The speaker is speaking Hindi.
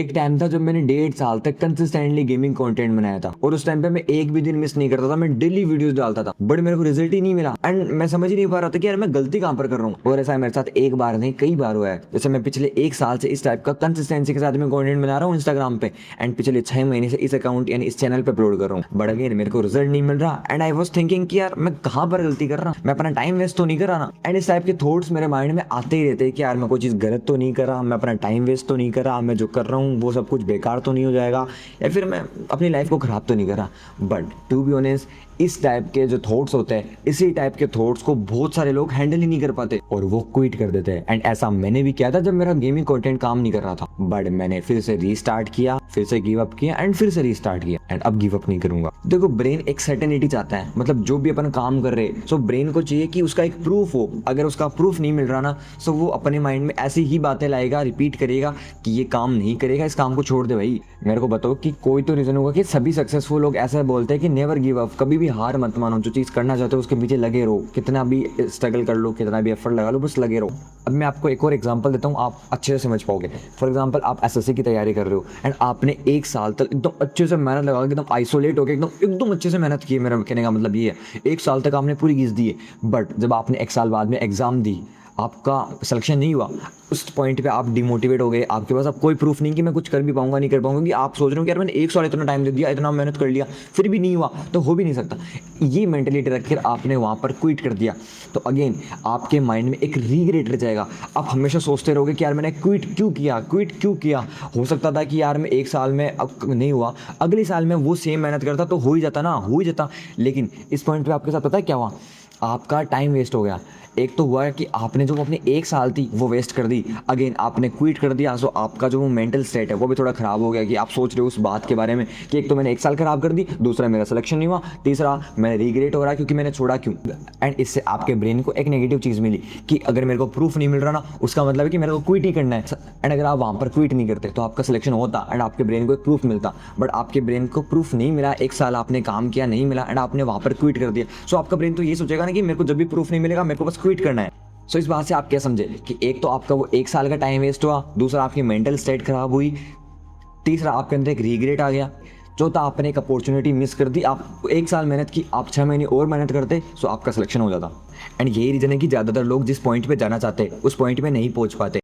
एक टाइम था जब मैंने 1.5 साल तक कंसिस्टेंटली गेमिंग कंटेंट बनाया था और उस टाइम पे मैं एक भी दिन मिस नहीं करता था। मैं डेली वीडियोस डालता था बट मेरे को रिजल्ट ही नहीं मिला एंड मैं समझ ही नहीं पा रहा था कि यार मैं गलती कहां पर कर रहा हूँ। और ऐसा मेरे साथ एक बार नहीं कई बार हुआ है। जैसे मैं पिछले 1 साल से इस टाइप का कंसिस्टेंसी के साथ मैं कंटेंट बना रहा हूँ इंस्टाग्राम पे एंड पिछले 6 महीने से इस अकाउंट यानी इस चैनल पे अपलोड कर रहा हूँ बट अगेन मेरे को रिजल्ट नहीं मिल रहा एंड आई वाज थिंकिंग कि यार मैं कहां पर गलती कर रहा हूँ, मैं अपना टाइम वेस्ट तो नहीं कर रहा ना। एंड इस टाइप के थॉट्स मेरे माइंड में आते ही रहते हैं कि यार मैं कोई चीज़ गलत तो नहीं कर रहा, मैं अपना टाइम वेस्ट तो नहीं कर रहा, मैं जो कर रहा हूँ वो सब कुछ बेकार तो नहीं हो जाएगा या फिर मैं अपनी लाइफ को ख़राब तो नहीं कर रहा। बट टू बी ऑनेस्ट इस टाइप के जो थॉट्स होते हैं, इसी टाइप के थॉट्स को बहुत सारे लोग हैंडल ही नहीं कर पाते और वो क्विट कर देते हैं। एंड ऐसा मैंने भी किया था जब मेरा गेमिंग कंटेंट काम नहीं कर रहा था बट मैंने फिर से रीस्टार्ट किया, फिर से गिव अप किया एंड फिर से रीस्टार्ट किया एंड अब गिव अप नहीं करूंगा। देखो ब्रेन एक सर्टेनिटी चाहता है, मतलब जो भी अपन काम कर रहे हैं सो ब्रेन को चाहिए कि उसका एक प्रूफ हो। अगर उसका प्रूफ नहीं मिल रहा ना सो वो अपने माइंड में ऐसी ही बातें लाएगा, रिपीट करेगा कि ये काम नहीं करेगा, इस काम को छोड़ दे भाई। मेरे को बताओ कि कोई तो रीजन होगा कि सभी सक्सेसफुल लोग ऐसा बोलते हैं कि नेवर गिव अप, कभी भी हार मत मानो, जो चीज़ करना चाहते हो उसके पीछे लगे रहो, कितना भी स्ट्रगल कर लो, कितना भी एफर्ट लगा लो, बस लगे रहो। अब मैं आपको एक और एग्जांपल देता हूँ, आप अच्छे से समझ पाओगे। फॉर एग्जांपल आप एसएससी की तैयारी कर रहे हो एंड आपने 1 साल तक एकदम अच्छे से मेहनत लगा के एकदम आइसोलेट होकर एकदम अच्छे से मेहनत की है। मेरा कहने का मतलब ये है 1 साल तक आपने पूरी घिस दी है बट जब आपने 1 साल बाद में एग्जाम दी, आपका सिलेक्शन नहीं हुआ, उस पॉइंट पे आप डिमोटिवेट हो गए। आपके पास अब कोई प्रूफ नहीं कि मैं कुछ कर भी पाऊंगा नहीं कर पाऊंगा, क्योंकि आप सोच रहे हो कि यार मैंने 1 साल इतना टाइम दे दिया, इतना मेहनत कर लिया, फिर भी नहीं हुआ तो हो भी नहीं सकता। ये मेंटेलिटी रखकर आपने वहाँ पर क्विट कर दिया तो अगेन आपके माइंड में एक रीग्रेट रह जाएगा। आप हमेशा सोचते रहोगे कि यार मैंने क्विट क्यों किया। हो सकता था कि यार मैं 1 साल में अब नहीं हुआ, अगले साल में वो सेम मेहनत करता तो हो ही जाता। लेकिन इस पॉइंट पर आपके साथ पता है क्या हुआ, आपका टाइम वेस्ट हो गया। एक तो हुआ है कि आपने जो अपनी 1 साल थी वो वेस्ट कर दी, अगेन आपने क्विट कर दिया सो आपका जो मेंटल स्टेट है वो भी थोड़ा ख़राब हो गया कि आप सोच रहे हो उस बात के बारे में कि एक तो मैंने 1 साल ख़राब कर दी, दूसरा मेरा सिलेक्शन नहीं हुआ, तीसरा मैं रिग्रेट हो रहा है क्योंकि मैंने छोड़ा क्यों। एंड इससे आपके ब्रेन को एक नेगेटिव चीज़ मिली कि अगर मेरे को प्रूफ नहीं मिल रहा ना उसका मतलब है कि मेरे को क्विट ही करना है। एंड अगर आप वहाँ पर क्विट नहीं करते तो आपका सिलेक्शन होता एंड आपके ब्रेन को एक प्रूफ मिलता बट आपके ब्रेन को प्रूफ नहीं मिला, 1 साल आपने काम किया नहीं मिला एंड आपने वहाँ पर क्विट कर दिया। सो आपका ब्रेन तो ये सोचेगा ना कि मेरे को जब भी प्रूफ नहीं मिलेगा मेरे को बस क्विट करना है। सो इस बात से आप क्या समझे कि एक तो आपका वो 1 साल का टाइम वेस्ट हुआ, दूसरा आपकी मेंटल स्टेट खराब हुई, तीसरा आपके अंदर एक रिग्रेट आ गया, चौथा आपने एक अपॉर्चुनिटी मिस कर दी। आप 1 साल मेहनत की, आप 6 महीने और मेहनत करते सो आपका सिलेक्शन हो जाता। एंड यही रीज़न है कि ज़्यादातर लोग जिस पॉइंट पे जाना चाहते हैं उस पॉइंट पे नहीं पहुंच पाते।